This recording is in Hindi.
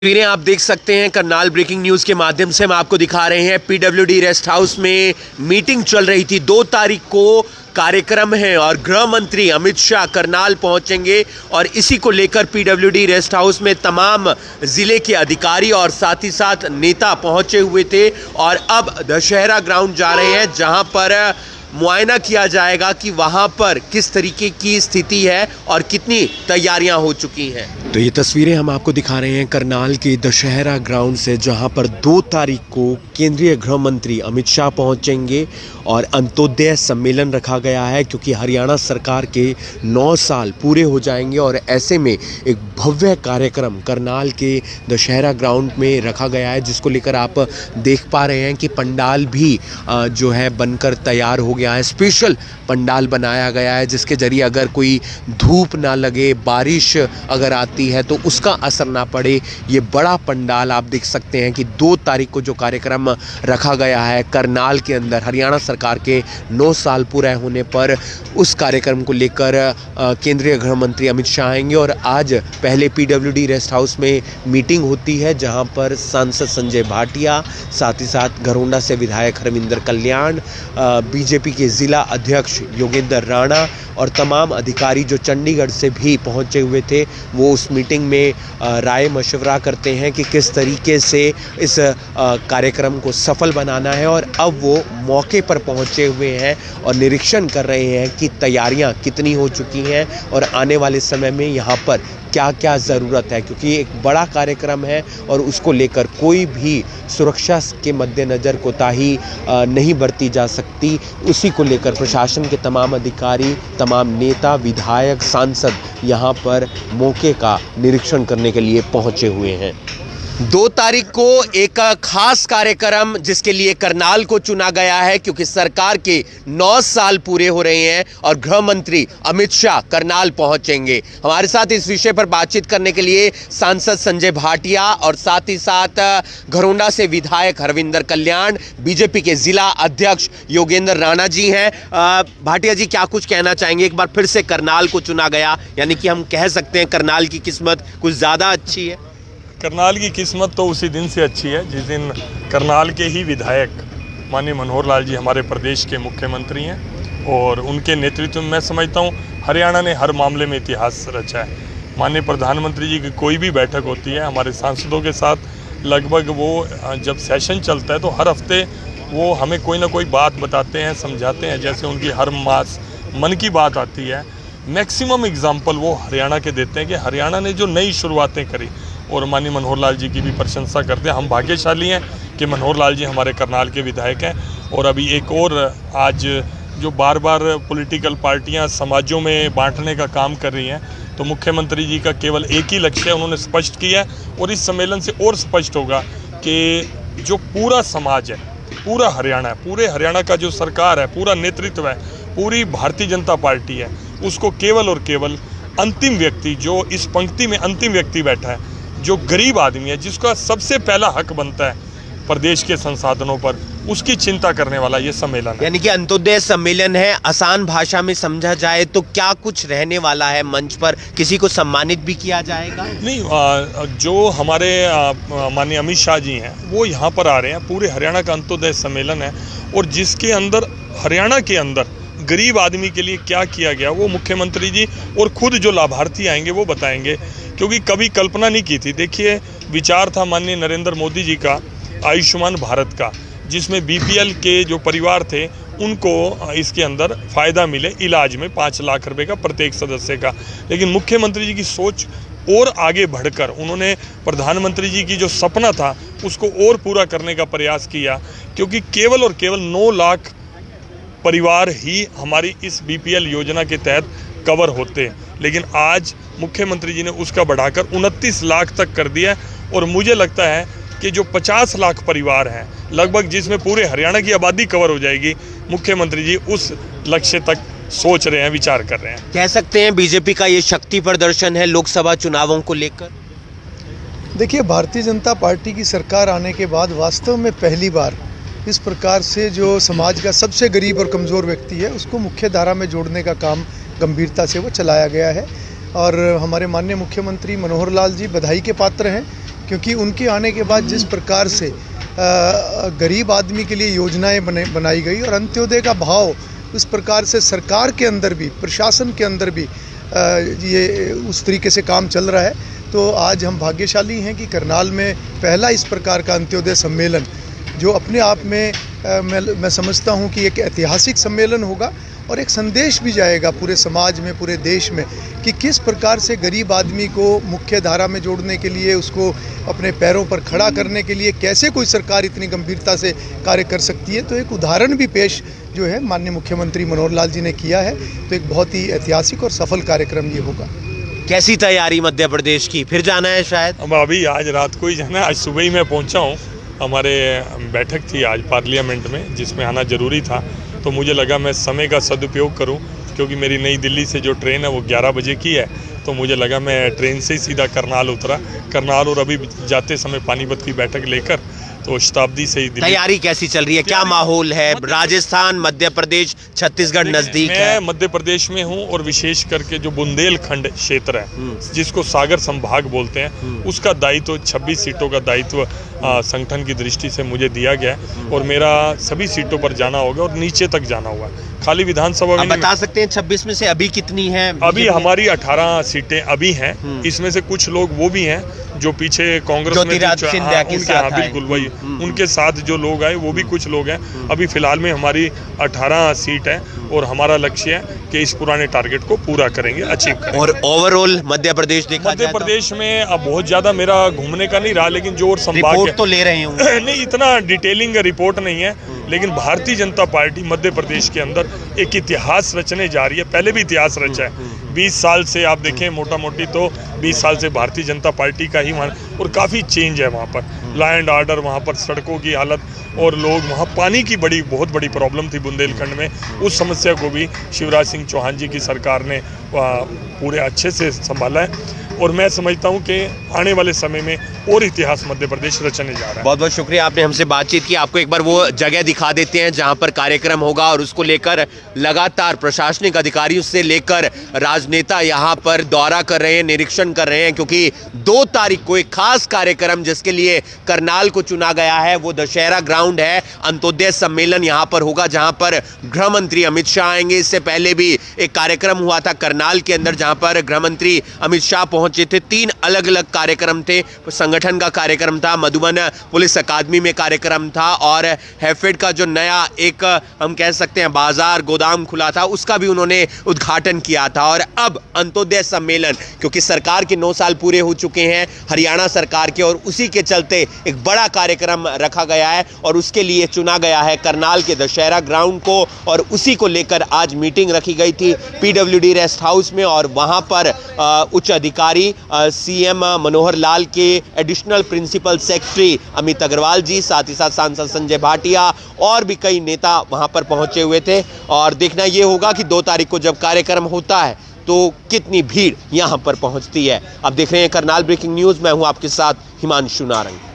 तस्वीरें आप देख सकते हैं। करनाल ब्रेकिंग न्यूज के माध्यम से हम आपको दिखा रहे हैं। पीडब्ल्यूडी रेस्ट हाउस में मीटिंग चल रही थी। 2 तारीख को कार्यक्रम है और गृह मंत्री अमित शाह करनाल पहुंचेंगे और इसी को लेकर पीडब्ल्यूडी रेस्ट हाउस में तमाम जिले के अधिकारी और साथ ही साथ नेता पहुंचे हुए थे और अब दशहरा ग्राउंड जा रहे हैं, जहां पर मुआयना किया जाएगा कि वहां पर किस तरीके की स्थिति है और कितनी तैयारियां हो चुकी हैं। तो ये तस्वीरें हम आपको दिखा रहे हैं करनाल के दशहरा ग्राउंड से, जहां पर 2 तारीख को केंद्रीय गृह मंत्री अमित शाह पहुंचेंगे और अंत्योदय सम्मेलन रखा गया है, क्योंकि हरियाणा सरकार के 9 साल पूरे हो जाएंगे और ऐसे में एक भव्य कार्यक्रम करनाल के दशहरा ग्राउंड में रखा गया है, जिसको लेकर आप देख पा रहे हैं कि पंडाल भी जो है बनकर तैयार हो गया है। स्पेशल पंडाल बनाया गया है, जिसके जरिए अगर कोई धूप ना लगे, बारिश अगर आती है तो उसका असर ना पड़े। ये बड़ा पंडाल आप देख सकते हैं कि 2 तारीख को जो कार्यक्रम रखा गया है करनाल के अंदर, हरियाणा सरकार के 9 साल पूरे होने पर उस कार्यक्रम को लेकर केंद्रीय गृह मंत्री अमित शाह आएंगे। और आज पहले पीडब्ल्यूडी रेस्ट हाउस में मीटिंग होती है, जहां पर सांसद संजय भाटिया, साथ ही साथ घरोंडा से विधायक हरविंदर कल्याण, बीजेपी के जिला अध्यक्ष योगेंद्र राणा और तमाम अधिकारी जो चंडीगढ़ से भी पहुंचे हुए थे, वो उस मीटिंग में राय मशवरा करते हैं कि किस तरीके से इस कार्यक्रम को सफल बनाना है। और अब वो मौके पर पहुंचे हुए हैं और निरीक्षण कर रहे हैं कि तैयारियां कितनी हो चुकी हैं और आने वाले समय में यहाँ पर क्या क्या ज़रूरत है, क्योंकि एक बड़ा कार्यक्रम है और उसको लेकर कोई भी सुरक्षा के मद्देनज़र कोताही नहीं बरती जा सकती। उसी को लेकर प्रशासन के तमाम अधिकारी, तमाम नेता, विधायक, सांसद यहाँ पर मौके का निरीक्षण करने के लिए पहुँचे हुए हैं। 2 तारीख को एक खास कार्यक्रम जिसके लिए करनाल को चुना गया है, क्योंकि सरकार के 9 साल पूरे हो रहे हैं और गृह मंत्री अमित शाह करनाल पहुंचेंगे। हमारे साथ इस विषय पर बातचीत करने के लिए सांसद संजय भाटिया और साथ ही साथ घरोंडा से विधायक हरविंदर कल्याण, बीजेपी के जिला अध्यक्ष योगेंद्र राणा जी हैं। भाटिया जी, क्या कुछ कहना चाहेंगे? एक बार फिर से करनाल को चुना गया, यानी कि हम कह सकते हैं करनाल की किस्मत कुछ ज़्यादा अच्छी है। करनाल की किस्मत तो उसी दिन से अच्छी है जिस दिन करनाल के ही विधायक माननीय मनोहर लाल जी हमारे प्रदेश के मुख्यमंत्री हैं और उनके नेतृत्व में मैं समझता हूँ हरियाणा ने हर मामले में इतिहास रचा है। माननीय प्रधानमंत्री जी की कोई भी बैठक होती है हमारे सांसदों के साथ, लगभग वो जब सेशन चलता है तो हर हफ्ते वो हमें कोई ना कोई बात बताते हैं, समझाते हैं। जैसे उनकी हर मास मन की बात आती है, मैक्सिमम एग्जाम्पल वो हरियाणा के देते हैं कि हरियाणा ने जो नई शुरुआतें करी, और माननीय मनोहर लाल जी की भी प्रशंसा करते हैं। हम भाग्यशाली हैं कि मनोहर लाल जी हमारे करनाल के विधायक हैं। और अभी एक और आज जो बार बार पॉलिटिकल पार्टियां समाजों में बांटने का काम कर रही हैं, तो मुख्यमंत्री जी का केवल एक ही लक्ष्य है, उन्होंने स्पष्ट किया और इस सम्मेलन से और स्पष्ट होगा कि जो पूरा समाज है, पूरा हरियाणा है, पूरे हरियाणा का जो सरकार है, पूरा नेतृत्व है, पूरी भारतीय जनता पार्टी है, उसको केवल और केवल अंतिम व्यक्ति, जो इस पंक्ति में अंतिम व्यक्ति बैठा है, जो गरीब आदमी है, जिसका सबसे पहला हक बनता है प्रदेश के संसाधनों पर, उसकी चिंता करने वाला ये सम्मेलन है। यानी कि अंत्योदय सम्मेलन है। आसान भाषा में समझा जाए तो क्या कुछ रहने वाला है मंच पर? किसी को सम्मानित भी किया जाएगा? नहीं, जो हमारे माननीय अमित शाह जी हैं वो यहाँ पर आ रहे हैं। पूरे हरियाणा का अंत्योदय सम्मेलन है और जिसके अंदर हरियाणा के अंदर गरीब आदमी के लिए क्या किया गया वो मुख्यमंत्री जी और खुद जो लाभार्थी आएंगे वो बताएंगे, क्योंकि कभी कल्पना नहीं की थी। देखिए, विचार था माननीय नरेंद्र मोदी जी का आयुष्मान भारत का, जिसमें बीपीएल के जो परिवार थे उनको इसके अंदर फ़ायदा मिले इलाज में 5 लाख रुपए का प्रत्येक सदस्य का। लेकिन मुख्यमंत्री जी की सोच और आगे बढ़कर उन्होंने प्रधानमंत्री जी की जो सपना था उसको और पूरा करने का प्रयास किया, क्योंकि केवल और केवल 9 लाख परिवार ही हमारी इस बीपीएल योजना के तहत कवर होते हैं। लेकिन आज मुख्यमंत्री जी ने उसका बढ़ाकर 29 लाख तक कर दिया और मुझे लगता है कि जो 50 लाख परिवार हैं लगभग, जिसमें पूरे हरियाणा की आबादी कवर हो जाएगी, मुख्यमंत्री जी उस लक्ष्य तक सोच रहे हैं, विचार कर रहे हैं। कह सकते हैं बीजेपी का ये शक्ति प्रदर्शन है लोकसभा चुनावों को लेकर। देखिए, भारतीय जनता पार्टी की सरकार आने के बाद वास्तव में पहली बार इस प्रकार से जो समाज का सबसे गरीब और कमज़ोर व्यक्ति है उसको मुख्य धारा में जोड़ने का काम गंभीरता से वो चलाया गया है। और हमारे माननीय मुख्यमंत्री मनोहर लाल जी बधाई के पात्र हैं क्योंकि उनके आने के बाद जिस प्रकार से गरीब आदमी के लिए योजनाएं बनाई गई और अंत्योदय का भाव इस प्रकार से सरकार के अंदर भी, प्रशासन के अंदर भी ये उस तरीके से काम चल रहा है, तो आज हम भाग्यशाली हैं कि करनाल में पहला इस प्रकार का अंत्योदय सम्मेलन, जो अपने आप में मैं समझता हूं कि एक ऐतिहासिक सम्मेलन होगा और एक संदेश भी जाएगा पूरे समाज में, पूरे देश में, कि किस प्रकार से गरीब आदमी को मुख्य धारा में जोड़ने के लिए, उसको अपने पैरों पर खड़ा करने के लिए कैसे कोई सरकार इतनी गंभीरता से कार्य कर सकती है। तो एक उदाहरण भी पेश जो है माननीय मुख्यमंत्री मनोहर लाल जी ने किया है, तो एक बहुत ही ऐतिहासिक और सफल कार्यक्रम ये होगा। कैसी तैयारी मध्य प्रदेश की? फिर जाना है शायद? अब अभी आज रात को ही जाना है, आज सुबह ही मैं पहुंचा हूं। हमारे बैठक थी आज पार्लियामेंट में जिसमें आना ज़रूरी था, तो मुझे लगा मैं समय का सदुपयोग करूं, क्योंकि मेरी नई दिल्ली से जो ट्रेन है वो 11 बजे की है, तो मुझे लगा मैं ट्रेन से ही सीधा करनाल उतरा। करनाल और अभी जाते समय पानीपत की बैठक लेकर तो शताब्दी से ही तैयारी कैसी चल रही है? क्या माहौल है? राजस्थान, मध्य प्रदेश, छत्तीसगढ़ नजदीक है। मैं मध्य प्रदेश में हूं और विशेष करके जो बुंदेलखंड क्षेत्र है जिसको सागर संभाग बोलते हैं, उसका दायित्व 26 सीटों का दायित्व संगठन की दृष्टि से मुझे दिया गया है और मेरा सभी सीटों पर जाना होगा और नीचे तक जाना होगा। खाली विधानसभा में बता सकते हैं 26 में से अभी कितनी है? अभी हमारी 18 सीटें अभी हैं, इसमें से कुछ लोग वो भी हैं जो पीछे कांग्रेस में बिल्कुल वही उनके साथ जो लोग आए वो भी कुछ लोग हैं। अभी फिलहाल में हमारी 18 सीट है और हमारा लक्ष्य है कि इस पुराने टारगेट को पूरा करेंगे, अचीव करेंगे। और ओवरऑल मध्य प्रदेश देखा मध्य प्रदेश में अब बहुत ज्यादा मेरा घूमने का नहीं रहा, लेकिन जो और संभाग रिपोर्ट तो ले रहे हूँ नहीं, इतना डिटेलिंग रिपोर्ट नहीं है, लेकिन भारतीय जनता पार्टी मध्य प्रदेश के अंदर एक इतिहास रचने जा रही है। पहले भी इतिहास रचा है, 20 साल से आप देखें मोटा मोटी तो 20 साल से भारतीय जनता पार्टी का ही वहाँ, और काफ़ी चेंज है वहाँ पर। लॉ एंड ऑर्डर, वहाँ पर सड़कों की हालत और लोग, वहाँ पानी की बहुत बड़ी प्रॉब्लम थी बुंदेलखंड में, उस समस्या को भी शिवराज सिंह चौहान जी की सरकार ने पूरे अच्छे से संभाला है और मैं समझता हूं कि आने वाले समय में और इतिहास मध्य प्रदेश रचने जा रहा है। बहुत बहुत शुक्रिया, आपने हमसे बातचीत की। आपको एक बार वो जगह दिखा देते हैं जहां पर कार्यक्रम होगा और उसको लेकर लगातार प्रशासनिक अधिकारियों से लेकर राजनेता यहां पर दौरा कर रहे हैं, निरीक्षण कर रहे हैं, क्योंकि 2 तारीख को एक खास कार्यक्रम जिसके लिए करनाल को चुना गया है वो दशहरा ग्राउंड है। अंत्योदय सम्मेलन यहां पर होगा जहां पर गृह मंत्री अमित शाह आएंगे। इससे पहले भी एक कार्यक्रम हुआ था करनाल के अंदर जहां पर गृह मंत्री अमित शाह पहुंचे थे। 3 अलग अलग कार्यक्रम थे, संगठन का कार्यक्रम था, मधुबन पुलिस अकादमी में कार्यक्रम था और हैफेड का जो नया एक हम कह सकते हैं बाजार गोदाम खुला था उसका भी उन्होंने उद्घाटन किया था। और अब अंत्योदय सम्मेलन, क्योंकि सरकार के 9 साल पूरे हो चुके हैं हरियाणा सरकार के, और उसी के चलते एक बड़ा कार्यक्रम रखा गया है और उसके लिए चुना गया है करनाल के दशहरा ग्राउंड को, और उसी को लेकर आज मीटिंग रखी गई थी PWD रेस्ट हाउस में। और वहां पर उच्च अधिकारी CM मनोहर लाल के additional principal secretary Amit Agarwal ji, साथ ही साथ सांसद संजय भाटिया और भी कई नेता वहां पर पहुंचे हुए थे। और देखना यह होगा कि 2 तारीख को जब कार्यक्रम होता है तो कितनी भीड़ यहां पर पहुंचती है। अब देख रहे हैं करनाल ब्रेकिंग न्यूज, मैं हूं आपके साथ हिमांशु नारंग।